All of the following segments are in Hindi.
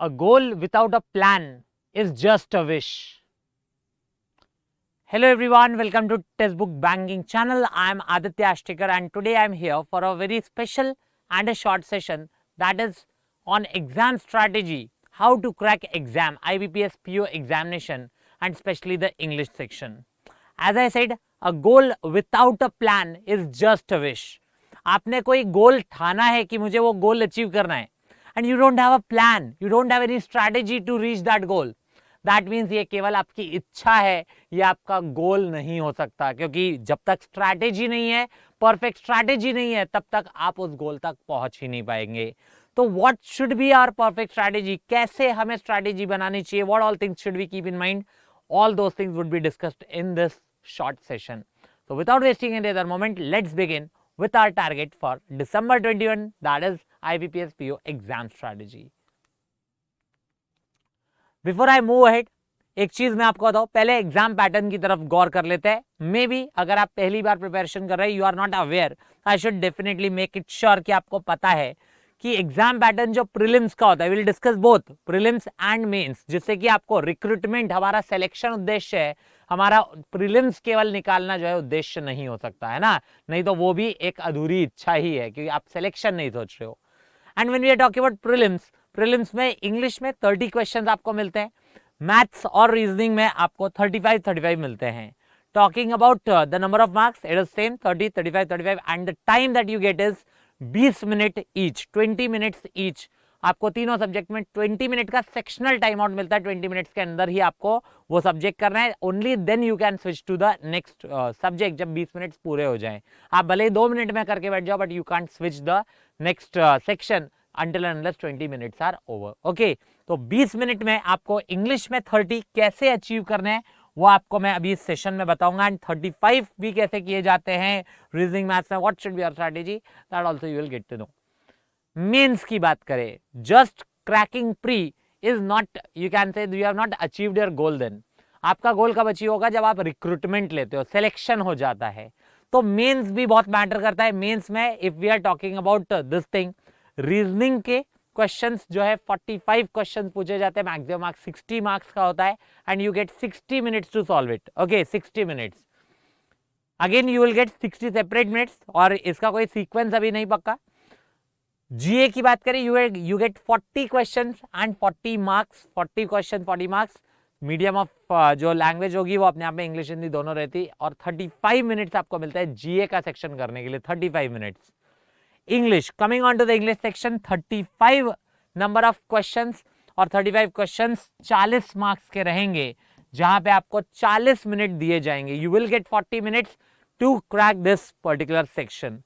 A goal without a plan is just a wish. Hello everyone, welcome to Textbook Banking channel. I am Aditya Ashtikar and today I am here for a very special and a short session that is on exam strategy, how to crack exam, IBPS PO examination and especially the English section. As I said, a goal without a plan is just a wish. आपने कोई गोल ठाना है कि मुझे वो गोल अचीव करना है and you don't have a plan, you don't have any strategy to reach that goal. That means ये केवल आपकी इच्छा है, ये आपका गोल नहीं हो सकता, क्योंकि जब तक स्ट्रैटेजी नहीं है, परफेक्ट स्ट्रैटेजी नहीं है, तब तक आप उस गोल तक पहुंच ही नहीं पाएंगे. तो what should be our perfect strategy, कैसे हमें स्ट्रैटेजी बनानी चाहिए, what all things should we keep in mind, all those things would be discussed in this short session. So without wasting any other moment, let's begin with our target for December 21, that is IBPS PO exam strategy. Before I move ahead, एक चीज मैं आपको बताऊं, पहले एग्जाम पैटर्न की तरफ गौर कर लेते हैं. मे बी अगर आप पहली बार प्रिपरेशन कर रहे हैं, you are not aware, I should definitely make it sure कि आपको पता है कि एग्जाम पैटर्न जो प्रीलिम्स का होता है, will discuss both prelims and mains, जिससे कि आपको रिक्रूटमेंट, हमारा सिलेक्शन उद्देश्य है, हमारा प्रीलिम्स केवल निकालना जो है उद्देश्य नहीं हो सकता है ना, नहीं तो वो भी एक अधूरी इच्छा ही है क्योंकि आप सिलेक्शन नहीं सोच रहे हो. And when we are talking about prelims, prelims में इंग्लिश में 30 क्वेश्चंस आपको मिलते हैं, मैथ्स और रीजनिंग में आपको 35 मिलते हैं. Talking about the number of marks, it is same 30, 35 and the time that you get is 20 minute each, 20 minutes each. आपको तीनों सब्जेक्ट में 20 मिनट का सेक्शनल टाइम आउट मिलता है. 20 मिनट्स के अंदर ही आपको वो सब्जेक्ट करना है. Only then you can switch to the next subject, जब 20 मिनट्स पूरे हो जाएं. आप भले ही 2 मिनट में करके बैठ जाओ, but you can't switch the next section until and unless 20 minutes are over. Okay, तो 20 मिनट में आपको इंग्लिश में 30 कैसे अचीव करने हैं वो आपको मैं अभी इस सेशन में बताऊंगा, एंड 35 भी कैसे किए जाते हैं रीजनिंग मैथ्स में, what should be our strategy, that also you will get to know. Mains की बात करें, just cracking pre is not, you can say you have not achieved your goal. Then आपका गोल कब अचीव होगा, जब आप रिक्रूटमेंट लेते हो, सिलेक्शन हो जाता है. तो मेंस भी बहुत मैटर करता है. मेंस में if we are talking about this thing, reasoning के क्वेश्चंस जो है 45 क्वेश्चंस पूछे जाते हैं, मैक्सिमम मार्क्स 60 मार्क्स का होता है, and you get 60 minutes to solve it. Okay, 60 minutes. Again you will get 60 separate minutes, और इसका कोई सीक्वेंस अभी नहीं पक्का. जीए की बात करें, you get 40 questions and 40 marks, 40 question 40 marks. Medium of जो लैंग्वेज होगी वो अपने आप में इंग्लिश हिंदी दोनों रहती, और 35 मिनट्स आपको मिलता है जीए का सेक्शन करने के लिए, 35 minutes. English, coming on to the English section, 35 number of questions, और 35 questions 40 मार्क्स के रहेंगे, जहां पे आपको 40 मिनट दिए जाएंगे. You will get 40 minutes to crack this particular section.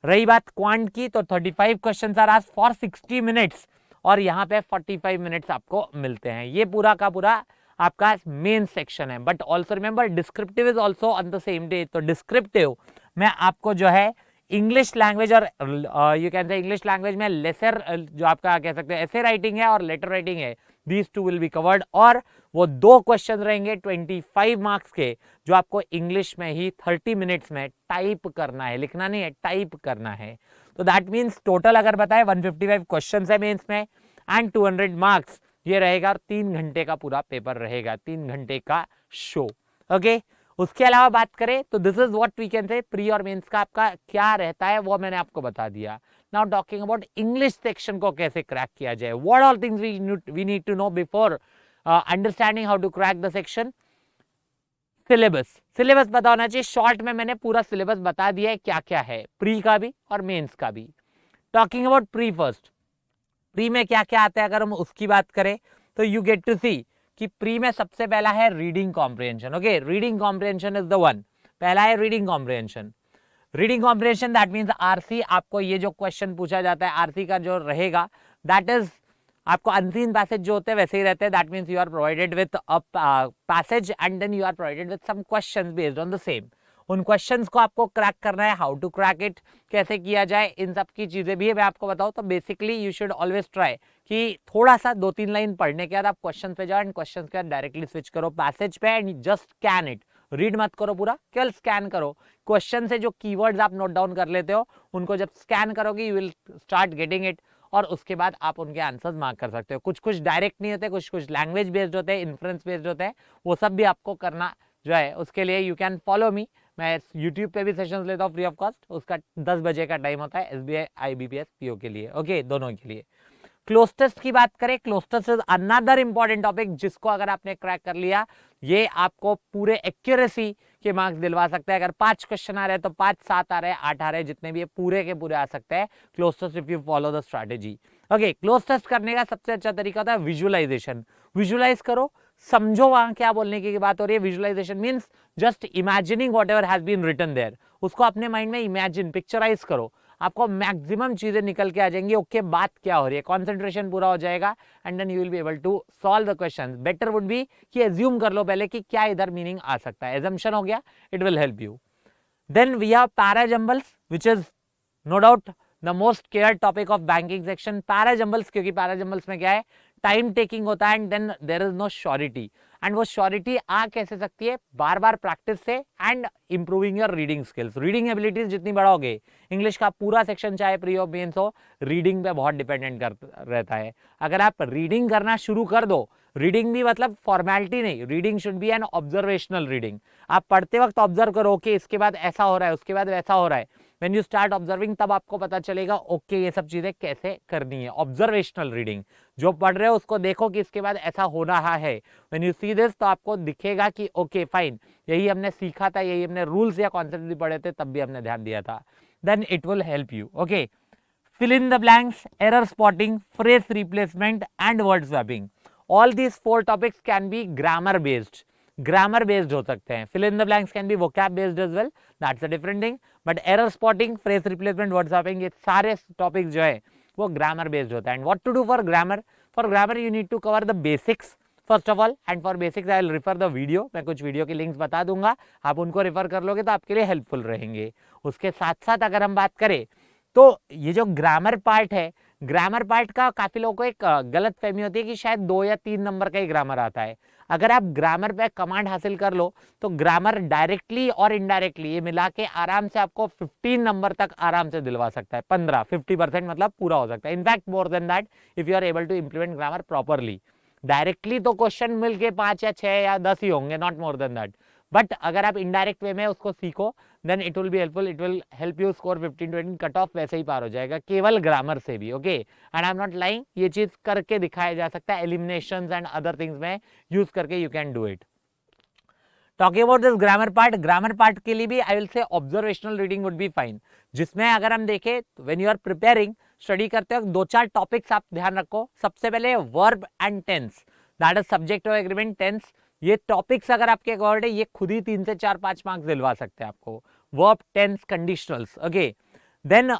रही बात क्वांट की, तो 35 questions are asked for 60 minutes, और यहाँ पे 45 मिनट्स आपको मिलते हैं. ये पूरा का पूरा आपका मेन सेक्शन है. But also remember, descriptive is also on the same day. तो डिस्क्रिप्टिव में आपको जो है इंग्लिश लैंग्वेज, और यू कैन से इंग्लिश लैंग्वेज में लेसर, जो आपका कह सकते हैं ऐसे राइटिंग है और लेटर राइटिंग है, these two will be covered. और वो 2 क्वेश्चन रहेंगे 25 मार्क्स के, जो आपको इंग्लिश में ही 30 मिनट्स में टाइप करना है, लिखना नहीं है, टाइप करना है. तो दैट मीन्स टोटल अगर बताए 155 क्वेश्चन है मेंस में, एंड 200 मार्क्स ये रहेगा, और 3 घंटे का पूरा पेपर रहेगा, 3 घंटे का शो. ओके, उसके अलावा बात करें तो this is what we can say pre और मेंस का आपका क्या रहता है, वो मैंने आपको बता दिया. Now talking about English section को कैसे क्रैक किया जाए, what all things we need to know before understanding how to crack the section. Syllabus पता होना चाहिए. शॉर्ट में मैंने पूरा सिलेबस बता दिया है क्या क्या है, प्री का भी और मेंस का भी. Talking about pre first, pre में क्या क्या आता है अगर हम उसकी बात करें, तो यू गेट टू सी कि प्री में सबसे पहला है reading comprehension. Okay, reading comprehension is the one. पहला है reading comprehension. Reading comprehension that means RC. आपको ये जो क्वेश्चन पूछा जाता है आरसी का जो रहेगा, दैट इज आपको अनसीन पैसेज जो होते हैं वैसे ही रहते हैं. That means you are provided with a passage and then you are provided with some questions based on the same. उन क्वेश्चंस को आपको क्रैक करना है. हाउ टू क्रैक इट, कैसे किया जाए, इन सब की चीजें भी है मैं आपको बताऊं. तो basically you should always try कि थोड़ा सा 2-3 लाइन पढ़ने के बाद आप क्वेश्चन पे जाओ, एंड क्वेश्चन के बाद डायरेक्टली स्विच करो पैसेज पे, and just scan it. Read मत करो पूरा, केवल स्कैन करो. क्वेश्चन से जो कीवर्ड्स आप नोट डाउन कर लेते हो, उनको जब स्कैन करोगे you will start getting it. और उसके बाद आप उनके आंसर्स मार्क कर सकते हो। कुछ कुछ डायरेक्ट नहीं होते, कुछ कुछ लैंग्वेज बेस्ड होते हैं, इन्फ्रेंस बेस्ड होते हैं, वो सब भी आपको करना जो है उसके लिए यू कैन फॉलो मी। मैं यूट्यूब पे भी सेशंस लेता हूँ फ्री ऑफ कॉस्ट, उसका 10 बजे का टाइम होता है SBI IBPS PO के लिए, ओके, दोनों के लिए। क्लोज टेस्ट की बात करें, cloze test is another important topic जिसको अगर आपने क्रैक कर लिया ये आपको पूरे एक्यूरेसी के मार्क्स दिलवा सकता है। अगर 5 क्वेश्चन आ रहे हैं तो 5, 7 आ रहे हैं, 8 आ रहे हैं, जितने भी पूरे के पूरे आ सकते हैं cloze test if you follow the strategy. Okay, cloze test करने का सबसे अच्छा तरीका होता है विजुअलाइजेशन। विजुअलाइज करो, समझो वहां क्या बोलने की बात हो रही है। Visualisation means just imagining whatever has been written there, उसको अपने माइंड में इमेजिन, पिक्चराइज करो, आपको मैक्सिमम चीजें निकल के आ जाएंगी। ओके, बात क्या हो रही है, कॉन्सेंट्रेशन पूरा हो जाएगा and then you will be able to solve the questions. Better would be कि एज्यूम कर लो पहले कि क्या इधर मीनिंग आ सकता है, एजम्पशन हो गया, it will help you. Then we have parajumbles which is no doubt the most care topic of banking section. Parajumbles, क्योंकि पैराजंबल्स में क्या है, टाइम टेकिंग होता है and then there is no surety. And वो श्योरिटी आ कैसे सकती है, बार बार प्रैक्टिस से and improving your reading skills. Reading abilities जितनी बढ़ाओगे, इंग्लिश का पूरा सेक्शन चाहे प्री और मेंस हो, रीडिंग पे बहुत डिपेंडेंट रहता है। अगर आप रीडिंग करना शुरू कर दो, रीडिंग भी मतलब फॉर्मेलिटी नहीं, reading should be an observational reading. आप पढ़ते वक्त ऑब्जर्व करो कि इसके बाद ऐसा हो रहा है, उसके बाद वैसा हो रहा है। व्हेन यू स्टार्ट ऑब्जर्विंग तब आपको पता चलेगा ओके ये सब चीजें कैसे करनी है। ऑब्जर्वेशनल रीडिंग, जो पढ़ रहे हो उसको देखो कि इसके बाद ऐसा हो रहा है। व्हेन यू सी दिस तो आपको दिखेगा कि ओके फाइन, यही हमने सीखा था, यही हमने रूल्स या कॉन्सेप्ट भी पढ़े थे, तब भी हमने ध्यान दिया था। Then it will help you. Okay, fill in the blanks, error spotting, phrase replacement and word swapping. All these 4 topics can be grammar based. Grammar based हो सकते हैं. Fill in the blanks can be vocab based as well. That's a different thing. But error spotting, phrase replacement, word swapping, ये सारे topics जो है वो grammar based होता है. And what to do for grammar? For grammar you need to cover the basics first of all. And for basics I will refer the video. मैं कुछ वीडियो की लिंक्स बता दूंगा, आप उनको रेफर कर लोगे तो आपके लिए हेल्पफुल रहेंगे. उसके साथ साथ अगर हम बात करें तो ये जो ग्रामर पार्ट है, ग्रामर पार्ट का काफी लोगों को एक गलत फहमी होती है कि शायद 2 या 3 नंबर का ही ग्रामर आता है। अगर आप ग्रामर पे कमांड हासिल कर लो तो ग्रामर डायरेक्टली और इनडायरेक्टली ये मिला के आराम से आपको 15 नंबर तक आराम से दिलवा सकता है। 50% मतलब पूरा हो सकता है। In fact more than that if you are able to implement grammar properly. Directly तो क्वेश्चन मिलके 5 या 6 या 10 ही होंगे, not more than that. But अगर आप इनडायरेक्ट वे में उसको सीखो then it will be helpful, it will help you score 15-20, cut off वैसे ही पार हो जाएगा केवल ग्रामर से भी। Okay, and I am not lying, ये चीज करके दिखाया जा सकता है, एलिमिनेशंस एंड अदर थिंग्स में यूज करके you can do it. Talking about this grammar part, grammar part के लिए भी I will say observational reading would be fine, जिसमें अगर हम देखें when you are preparing, study करते वक्त 2-4 टॉपिक्स आप ध्यान रखो। सबसे पहले verb and tense, that is subject और एग्रीमेंट टेंस। ये टॉपिक्स अगर आपके अकॉर्ड है, ये खुद ही 3 से 4-5 मार्क्स दिलवा सकते हैं आपको। Verb, tense, conditionals. Okay, then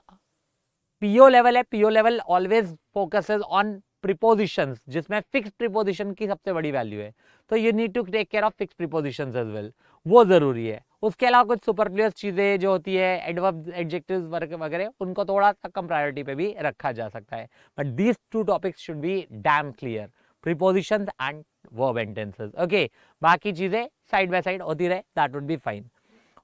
PO level है, PO level always focuses on prepositions, जिसमें फिक्स्ड प्रीपोजिशन की सबसे बड़ी वैल्यू है, तो you need to take care of fixed prepositions as well, वो जरूरी है। उसके अलावा कुछ सुपरफ्लुअस चीजें जो होती है, एडवर्ब, एडजेक्टिव्स वगैरह, उनको थोड़ा सा कम प्रायोरिटी पे भी रखा जा सकता है। But these 2 topics should be damn clear, prepositions and verb and tenses. Okay, बाकी चीजें साइड बाय साइड होती रहे, that would be fine.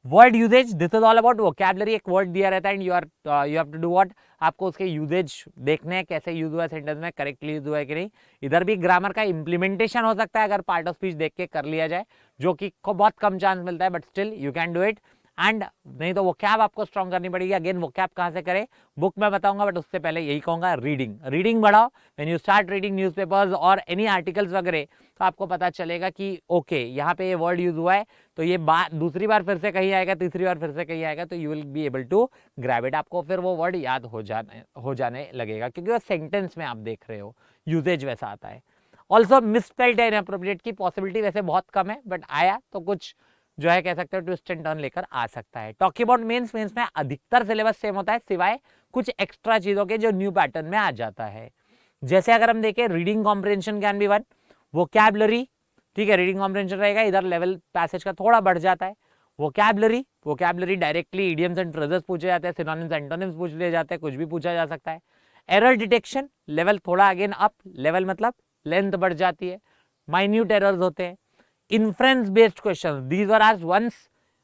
Word usages, this is all about vocabulary. एक वर्ड दिया रहता है and you have to do what, आपको उसके यूजेज देखने हैं, कैसे यूज हुआ है सेंटेंस में, करेक्टली यूज हुआ है कि नहीं। इधर भी ग्रामर का इंप्लीमेंटेशन हो सकता है अगर पार्ट ऑफ स्पीच देख के कर लिया जाए, जो कि बहुत कम चांस मिलता है, but still you can do it. And नहीं तो वोकैब आपको स्ट्रॉन्ग करनी पड़ेगी। अगेन वोकैब कहां से करें, बुक में बताऊंगा, बट उससे पहले यही कहूंगा, रीडिंग, रीडिंग बढ़ाओ। When you start reading newspapers और एनी आर्टिकल्स वगैरह, तो आपको पता चलेगा कि ओके यहाँ पे ये वर्ड यूज हुआ है, तो ये बात दूसरी बार फिर से कहीं आएगा, तीसरी बार फिर से कहीं आएगा, तो you will be able to grab it. आपको फिर वो वर्ड याद हो जाने लगेगा, क्योंकि वो सेंटेंस में आप देख रहे हो, यूजेज वैसा आता है। ऑल्सो मिसस्पेल्ड एंड इनअप्रोप्रिएट की पॉसिबिलिटी वैसे बहुत कम है, बट आया तो कुछ जो है कह सकते हो ट्विस्ट एंड टर्न लेकर आ सकता है। टॉकिंग अबाउट मेंस, मेंस में अधिकतर सिलेबस सेम होता है, सिवाय कुछ एक्स्ट्रा चीजों के जो न्यू पैटर्न में आ जाता है। जैसे अगर हम देखें, reading comprehension can be 1, vocabulary, ठीक है, रीडिंग कॉम्प्रिहेंशन रहेगा, इधर लेवल पैसेज का थोड़ा बढ़ जाता है। Vocabulary directly idioms and phrases पूछे जाते हैं, सिनोनिम्स एंटोनिम्स पूछ लिए जाते हैं, कुछ भी पूछा जा सकता है। एरर डिटेक्शन लेवल थोड़ा अगेन अप, लेवल मतलब लेंथ बढ़ जाती है, माइन्यूट एरर्स होते हैं। Inference based question, these were asked once,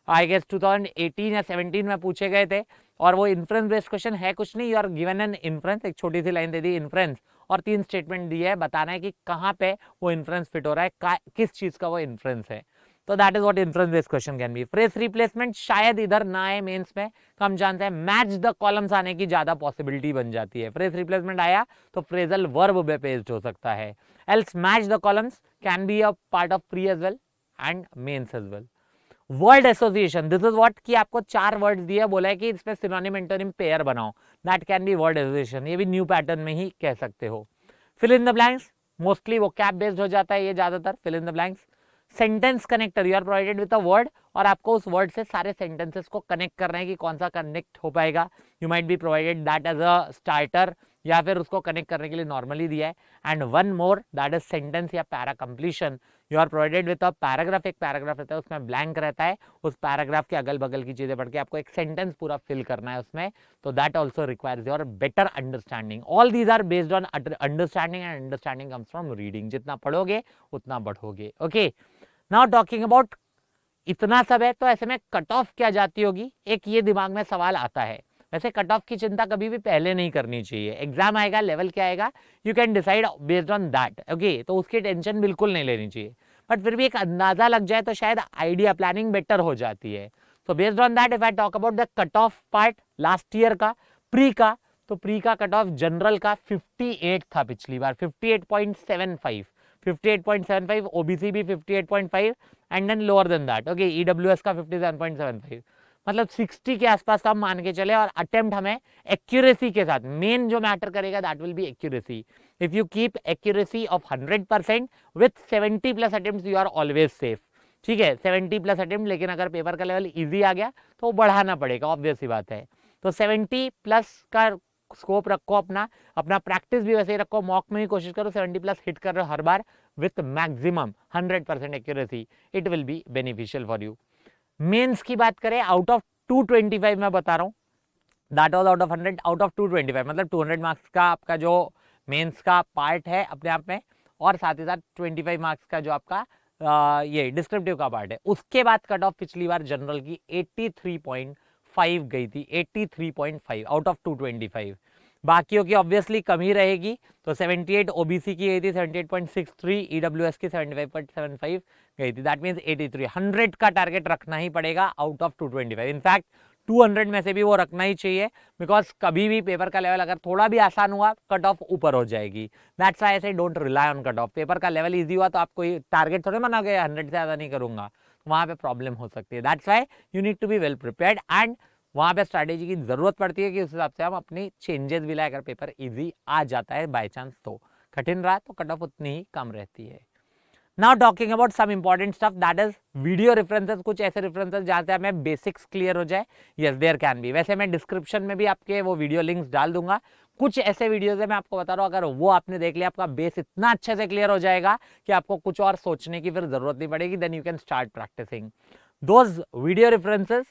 I guess 2018 या 17 में पूछे गए थे, और वो इन्फ्रेंस बेस्ड क्वेश्चन है कुछ नहीं, you are given an inference, एक छोटी सी लाइन दे दी इन्फ्रेंस और 3 स्टेटमेंट दिए है, बताना है कि कहाँ पे वो इन्फ्रेंस फिट हो रहा है, किस चीज का वो इन्फ्रेंस है। तो that is what inference based question can be. Phrase replacement शायद इधर ना आए मेंस में, कम चांस है। मैच द कॉलम्स आने की ज्यादा पॉसिबिलिटी बन जाती है। फ्रेज रिप्लेसमेंट आया तो फ्रेजल वर्ब बेस्ड हो सकता है। Else match the columns can be a part of pre as well and mains as well. Word association, this is what कि आपको 4 वर्ड दिया, बोला है कि इसमें सिनोनिम एंटोनिम पेयर बनाओ, that can be word association, ये भी न्यू पैटर्न में ही कह सकते हो। Fill in the blanks, mostly वो कैप बेस्ड हो जाता है ये ज्यादातर। Fill in the blanks, sentence connector, you are provided with a word और आपको उस वर्ड से सारे सेंटेंसेस को कनेक्ट करना है कि कौन सा कनेक्ट हो पाएगा। You might be provided that as a starter या फिर उसको कनेक्ट करने के लिए नॉर्मली दिया है। And one more that is sentence या para completion, you are provided with a paragraph, एक पैराग्राफ रहता है उसमें ब्लैंक रहता है, उस पैराग्राफ के अगल बगल की चीजें पढ़ के आपको एक सेंटेंस पूरा फिल करना है उसमें। तो that also requires your better understanding. All these are based on understanding and understanding comes from reading. जितना पढ़ोगे उतना बढ़ोगे। ओके, नाउ टॉकिंग अबाउट इतना सब है तो ऐसे में कट ऑफ क्या जाती होगी, एक ये दिमाग में सवाल आता है। वैसे कट ऑफ की चिंता कभी भी पहले नहीं करनी चाहिए। एग्जाम आएगा, लेवल क्या आएगा, you can decide based on that. Okay, तो उसकी टेंशन बिल्कुल नहीं लेनी चाहिए, बट फिर भी एक अंदाजा लग जाए तो शायद आइडिया प्लानिंग बेटर हो जाती है। तो based on that if I talk about the cut off part last year का प्री का, तो प्री का कट ऑफ जनरल का 58 था पिछली बार, 58.75, 58.75, ओबीसी भी 58.5 and then lower than that. Okay, EWS का 57.75, मतलब 60 के आसपास हम मान के चले। और अटेम्प्ट हमें एक्यूरेसी के साथ, मेन जो मैटर करेगा that will be accuracy. If you keep accuracy of 100% with 70 plus attempt you are always safe. ठीक है, 70 प्लस अटेम्प्ट, लेकिन अगर पेपर का लेवल इजी आ गया तो वो बढ़ाना पड़ेगा, ऑब्वियस सी बात है। तो 70 प्लस का स्कोप रखो, अपना प्रैक्टिस भी वैसे ही रखो, मॉक में ही कोशिश करो 70 प्लस हिट कर रहे हो हर बार with maximum 100% accuracy, it will be beneficial for you. Mains की बात करें, आउट ऑफ 225 मैं बता रहा हूँ, that was out of 100, out of 225 मतलब 200 मार्क्स का आपका जो मेंस का पार्ट है अपने आप में, और साथ ही साथ 25 मार्क्स का जो आपका ये डिस्क्रिप्टिव का पार्ट है। उसके बाद कट ऑफ पिछली बार जनरल की 83.5 गई थी, 83.5 आउट ऑफ 225। बाकियों की ऑब्वियसली कमी रहेगी, तो 78 ओबीसी की गई थी 78.63, ईडब्ल्यूएस की 75.75 गई थी, दैट मींस 83। 100 का टारगेट रखना ही पड़ेगा आउट ऑफ 225। इनफैक्ट 200 में से भी वो रखना ही चाहिए, बिकॉज कभी भी पेपर का लेवल अगर थोड़ा भी आसान हुआ कट ऑफ ऊपर हो जाएगी। दैट्स व्हाई आई से don't rely on cut off. Paper का लेवल इजी हुआ तो आपको टारगेट थोड़े बना के 100 से ज्यादा नहीं करूंगा, वहां पे प्रॉब्लम हो सकती है। That's why you need to be well prepared and वहां पे स्ट्रैटेजी की जरूरत पड़ती है कि उस हिसाब से हम अपनी चेंजेस भी लाए। अगर पेपर इजी आ जाता है बाय चांस, तो कठिन रहा तो कट ऑफ उतनी ही कम रहती है। Now talking about some important stuff, that is video references. कुछ ऐसे रेफरेंसेस जहां से हमें बेसिक्स क्लियर हो जाए, यस देयर कैन बी। वैसे मैं डिस्क्रिप्शन में भी आपके वो वीडियो लिंक्स डाल दूंगा। कुछ ऐसे वीडियोस है मैं आपको बता रहा हूँ, अगर वो आपने देख लिया आपका बेस इतना अच्छे से क्लियर हो जाएगा कि आपको कुछ और सोचने की फिर जरूरत नहीं पड़ेगी, then you can start practising. Those video references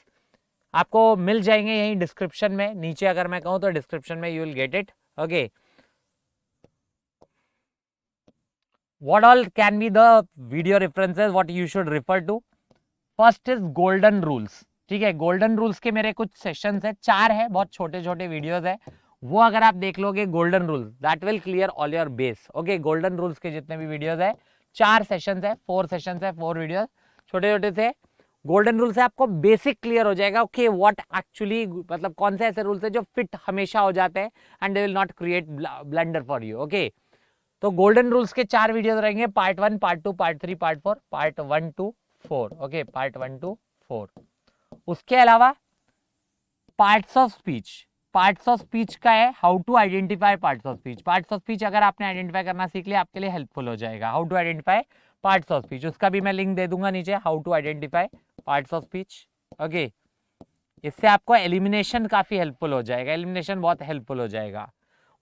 आपको मिल जाएंगे यहीं डिस्क्रिप्शन में नीचे, अगर मैं कहूं तो डिस्क्रिप्शन में you will get it. Okay, what all can be the video references what you should refer to? First is golden rules। ठीक है, गोल्डन रूल्स के मेरे कुछ सेशंस है, 4 है, बहुत छोटे छोटे वीडियोस है, वो अगर आप देख लोगे golden rules that will clear all your base. Okay, golden rules के जितने भी वीडियोस है, 4 सेशंस है, 4 सेशंस है, 4 वीडियोस छोटे छोटे से। गोल्डन रूल से आपको बेसिक क्लियर हो जाएगा। ओके, व्हाट एक्चुअली, मतलब कौन से ऐसे रूल्स है जो फिट हमेशा हो जाते हैं and they will not create blunder for you. Okay, तो गोल्डन रूल्स के 4 वीडियोस रहेंगे, part 1, part 2, part 3, part 4, part 1 to 4। Okay, part 1 to 4। उसके अलावा parts of speech, parts of speech का है how to identify parts of speech. Parts of speech अगर आपने आइडेंटिफाई करना सीख लिया आपके लिए हेल्पफुल हो जाएगा। How to identify parts of speech, उसका भी मैं लिंक दे दूंगा नीचे, how to identify parts of speech. Okay, इससे आपको एलिमिनेशन काफी हेल्पफुल हो जाएगा, एलिमिनेशन बहुत हेल्पफुल हो जाएगा।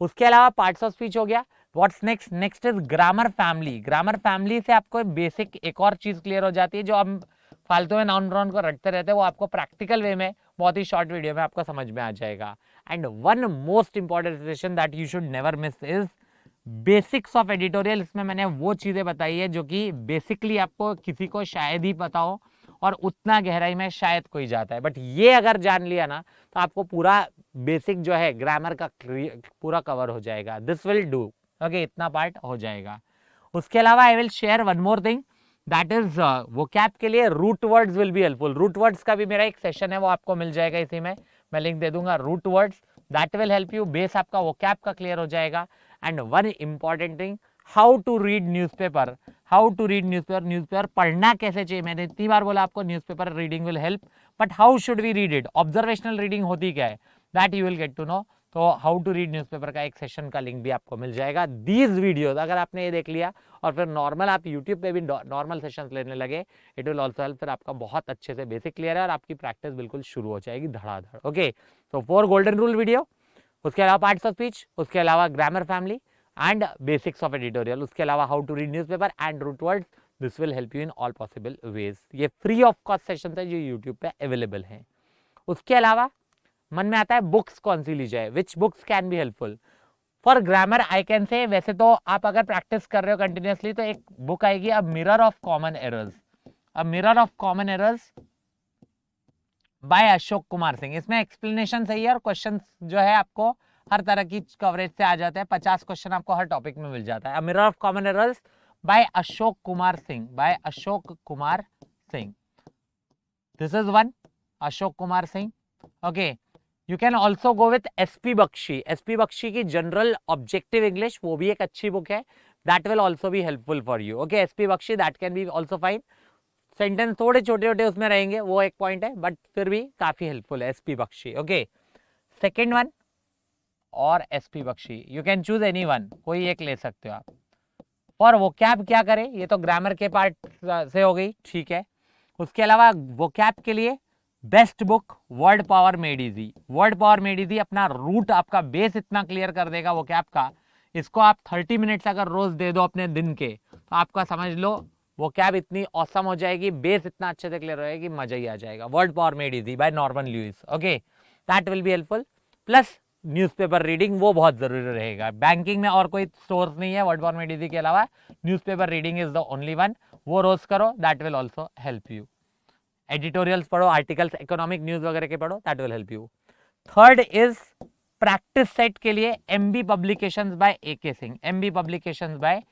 उसके अलावा पार्ट्स ऑफ स्पीच हो गया। What's next? Next is grammar family. Grammar family से आपको बेसिक एक और चीज क्लियर हो जाती है, जो हम फालतू में नाउन प्रोनाउन को रटते रहते हैं, वो आपको प्रैक्टिकल वे में बहुत ही शॉर्ट वीडियो में आपको समझ में आ जाएगा। And one most important session that you should never miss is basics of editorial. इसमें मैंने वो चीजें बताई है जो कि बेसिकली आपको किसी को शायद ही पता हो, और उतना गहराई में शायद कोई जाता है, बट ये अगर जान लिया ना तो आपको पूरा बेसिक जो है ग्रामर का पूरा कवर हो जाएगा. This will do. ओके, इतना पार्ट हो जाएगा. उसके अलावा I will share one more thing, that is vocab के लिए root words will be helpful. Root words का भी मेरा एक सेशन है, वो आपको मिल जाएगा इसी में, मैं लिंक दे दूंगा. Root words that will help you, base आपका वोकैब का क्लियर हो जाएगा. And one important thing, how to read newspaper. How to read newspaper, newspaper पढ़ना कैसे चाहिए. मैंने इतनी बार बोला आपको newspaper reading will help, but how should we read it. Observational reading होती क्या है, that you will get to know. तो हाउ टू रीड न्यूज़पेपर का एक सेशन का लिंक भी आपको मिल जाएगा. दीज वीडियोस अगर आपने ये देख लिया और फिर नॉर्मल आप यूट्यूब पे भी नॉर्मल सेशंस लेने लगे, इट विल ऑल्सो हेल्प. फिर आपका बहुत अच्छे से बेसिक क्लियर है और आपकी प्रैक्टिस बिल्कुल शुरू हो जाएगी धड़ाधड़. ओके, तो 4 गोल्डन रूल वीडियो, उसके अलावा पार्ट्स ऑफ स्पीच, उसके अलावा grammar family and basics of editorial, उसके अलावा how to read newspaper and root words. This will help you in all possible ways. ये फ्री ऑफ कॉस्ट सेशन है जो यूट्यूब पे अवेलेबल है. उसके अलावा मन में आता है बुक्स कौन सी ली जाए, विच books can be helpful for grammar. I can say, वैसे तो आप अगर प्रैक्टिस कर रहे हो कंटिन्यूअसली तो एक बुक आएगी, a mirror of common errors. A mirror of common errors by Ashok Kumar Singh. इसमें एक्सप्लेनेशन सही है और क्वेश्चन जो है आपको हर तरह की कवरेज से आ जाते हैं. 50 क्वेश्चन आपको हर टॉपिक में मिल जाता है. A mirror of common errors by Ashok Kumar Singh, by Ashok Kumar Singh. This is one, Ashok Kumar Singh. Okay, you can also go with SP Bakshi. SP Bakshi की जनरल ऑब्जेक्टिव इंग्लिश, वो भी एक अच्छी बुक है. That will also be helpful for you. Okay, SP Bakshi, that can be also fine. Sentence थोड़े छोटे छोटे उसमें रहेंगे, वो एक पॉइंट है, बट फिर भी काफी हेल्पफुल है SP Bakshi. Okay, second one और SP Bakshi, you can choose any one, कोई एक ले सकते हो आप. और वोकैब क्या करें, ये तो ग्रामर के पार्ट से हो गई, ठीक है. उसके अलावा वोकैब के लिए best book word power made easy. Word power made easy अपना रूट, आपका बेस इतना क्लियर कर देगा वोकैब का. इसको आप 30 मिनट्स अगर रोज दे दो अपने दिन के, तो आपका समझ लो वोकैब इतनी औसम हो जाएगी, बेस इतना अच्छे से क्लियर हो जाएगी, मजा ही आ जाएगा. Word power made easy bye Norman Lewis. Okay, that will be helpful. Plus newspaper reading वो बहुत जरूरी रहेगा. बैंकिंग में और कोई सोर्स नहीं है वर्ड पावर मेड इजी के अलावा. Newspaper reading is the only one. वो रोज करो, that will also help you. Editorials पढ़ो, आर्टिकल्स, इकोनॉमिक न्यूज वगैरह के पढ़ो, that will help you. Third is practice set के लिए MB publications by AK Singh. MB publications by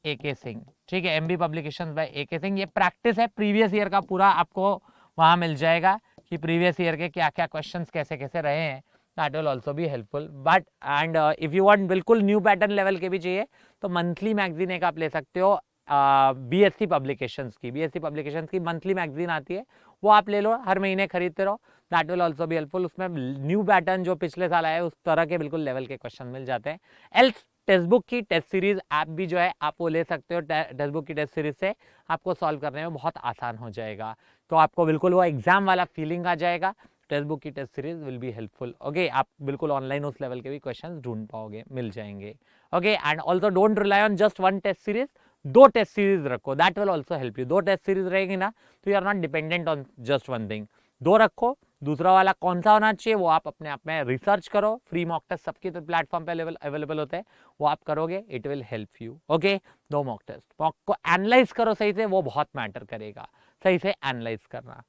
AK Singh, ठीक है. MB publications by AK Singh, ये प्रैक्टिस है. प्रीवियस ईयर का पूरा आपको वहां मिल जाएगा कि प्रीवियस ईयर के क्या क्या क्वेश्चंस कैसे कैसे रहे हैं. That will also be helpful. But and if you want बिल्कुल न्यू पैटर्न लेवल के भी चाहिए तो मंथली मैगजीन एक आप ले सकते हो बीएससी पब्लिकेशंस की. बीएससी पब्लिकेशंस की मंथली मैगजीन आती है, वो आप ले लो, हर महीने खरीदते रहो. That will also be helpful. उसमें न्यू पैटर्न जो पिछले साल आया है उस तरह के बिल्कुल लेवल के क्वेश्चन मिल जाते हैं. एल्स टेक्स्ट बुक की टेस्ट सीरीज ऐप भी जो है आप वो ले सकते हो. टेक्स्ट बुक की टेस्ट सीरीज से आपको सॉल्व करने में बहुत आसान हो जाएगा, तो आपको बिल्कुल वो एग्जाम वाला फीलिंग आ जाएगा. टेक्स्ट बुक की test series will be helpful. Okay, आप बिल्कुल ऑनलाइन उस लेवल के भी क्वेश्चंस ढूंढ पाओगे, मिल जाएंगे. Okay, and also don't rely on just one test series. 2 test series रखो, that will also help you. 2 test series रहेगी ना तो you are not dependent on just one thing. 2 रखो. दूसरा वाला कौन सा होना चाहिए वो आप अपने आप में रिसर्च करो. फ्री मॉक टेस्ट सबके तो प्लेटफॉर्म पे अवेलेबल होते हैं, वो आप करोगे, it will help you. Okay, 2 mock test. Mock को एनालाइज करो सही से, वो बहुत मैटर करेगा, सही से एनालाइज करना.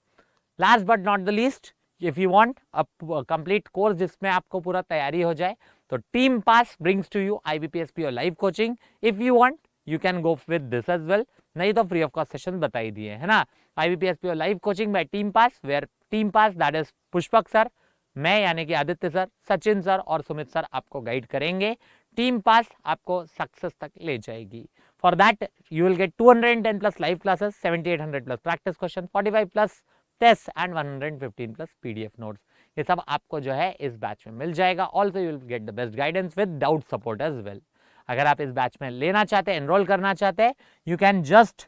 Last but not the least, if you want a complete course जिसमें आपको पूरा तैयारी हो जाए, तो team pass brings to you IBPS PO live coaching. If you want you can go with this as well, नहीं तो फ्री ऑफ कॉस्ट सेशन बता ही दिए है ना. IBPS PO live coaching by team pass, where team pass that is Pushpak sir, मैं यानी कि आदित्य सर, सचिन सर और सुमित सर आपको गाइड करेंगे. टीम पास आपको सक्सेस तक ले जाएगी. For that you will get 210 plus live classes, 7800 plus practice question, 45 plus test and 115 plus PDF notes. ये सब आपको जो है इस बैच में मिल जाएगा. Also you will get the best guidance with doubt support as well. अगर आप इस बैच में लेना चाहते हैं, एनरोल करना चाहते हैं, you can just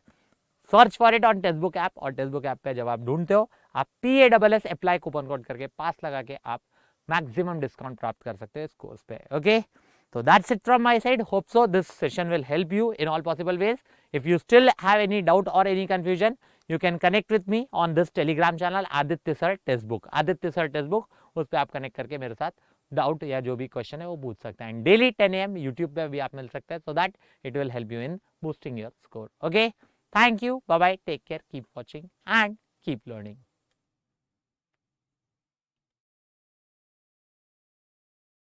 search for it on text book app. और टेक्स्ट बुक ऐप पे जब आप ढूंढते हो, आप PASS अप्लाई कूपन कोड करके पास लगा के आप मैक्सिमम डिस्काउंट प्राप्त कर सकते हो इस कोर्स पे. Okay, so that's it from my side. Hope so this session will help you in all possible ways. If you still have any doubt or any confusion, you can connect with me on this telegram channel Aditya Sir Textbook. Aditya Sir Textbook, उस पे आप कनेक्ट करके मेरे साथ डाउट या जो भी क्वेश्चन है वो पूछ सकते हैं. डेली 10 AM यूट्यूब पे भी आप मिल सकते हैं, so that it will help you in boosting your score. Okay, thank you, bye bye, take care, keep watching and keep learning.